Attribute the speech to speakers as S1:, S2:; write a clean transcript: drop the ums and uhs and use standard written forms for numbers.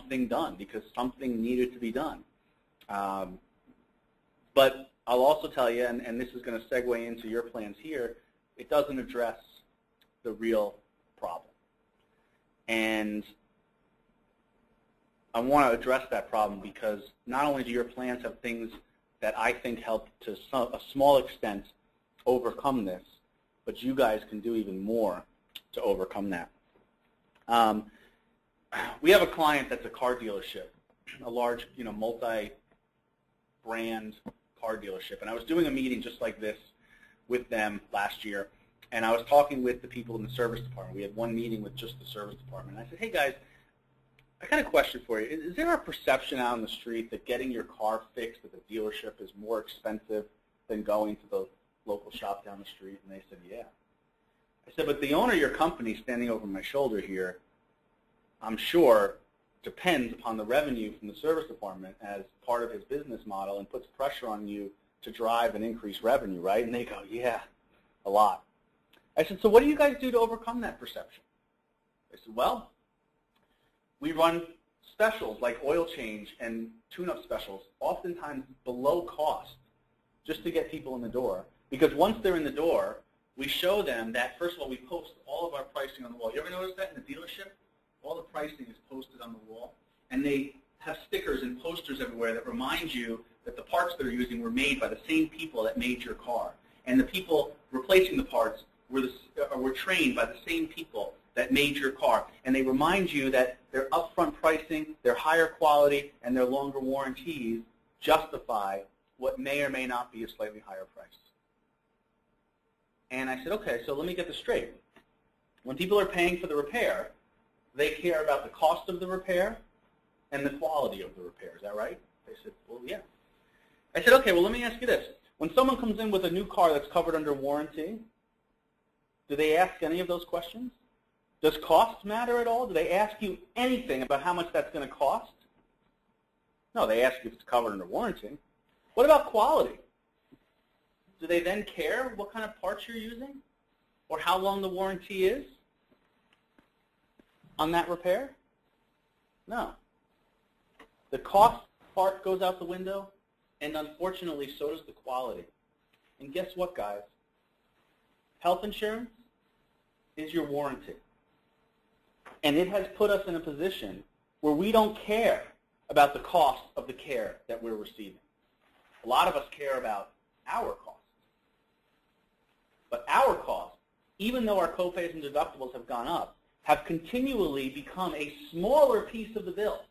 S1: something done because something needed to be done. But I'll also tell you, and this is going to segue into your plans here, it doesn't address the real problem. And I want to address that problem because not only do your plans have things that I think help to a small extent overcome this, but you guys can do even more to overcome that. We have a client that's a car dealership, a large, multi-brand car dealership, and I was doing a meeting just like this with them last year, and I was talking with the people in the service department. We had one meeting with just the service department, and I said, hey guys, I got a question for you. Is there a perception out on the street that getting your car fixed at the dealership is more expensive than going to the local shop down the street? And they said, yeah. I said, but the owner of your company standing over my shoulder here, I'm sure, depends upon the revenue from the service department as part of his business model and puts pressure on you to drive and increase revenue, right? And they go, yeah, a lot. I said, so what do you guys do to overcome that perception? They said, well, we run specials like oil change and tune-up specials, oftentimes below cost, just to get people in the door. Because once they're in the door, we show them that, first of all, we post all of our pricing on the wall. You ever notice that in the dealership? All the pricing is posted on the wall. And they have stickers and posters everywhere that remind you that the parts they're using were made by the same people that made your car. And the people replacing the parts were trained by the same people that made your car. And they remind you that their upfront pricing, their higher quality, and their longer warranties justify what may or may not be a slightly higher price. And I said, okay, so let me get this straight. When people are paying for the repair, they care about the cost of the repair and the quality of the repair. Is that right? They said, well, yeah. I said, okay, well, let me ask you this. When someone comes in with a new car that's covered under warranty, do they ask any of those questions? Does cost matter at all? Do they ask you anything about how much that's going to cost? No, they ask you if it's covered under warranty. What about quality? Do they then care what kind of parts you're using or how long the warranty is on that repair? No. The cost part goes out the window, and unfortunately, so does the quality. And guess what, guys? Health insurance is your warranty. And it has put us in a position where we don't care about the cost of the care that we're receiving. A lot of us care about our cost. But our costs, even though our copays and deductibles have gone up, have continually become a smaller piece of the bill.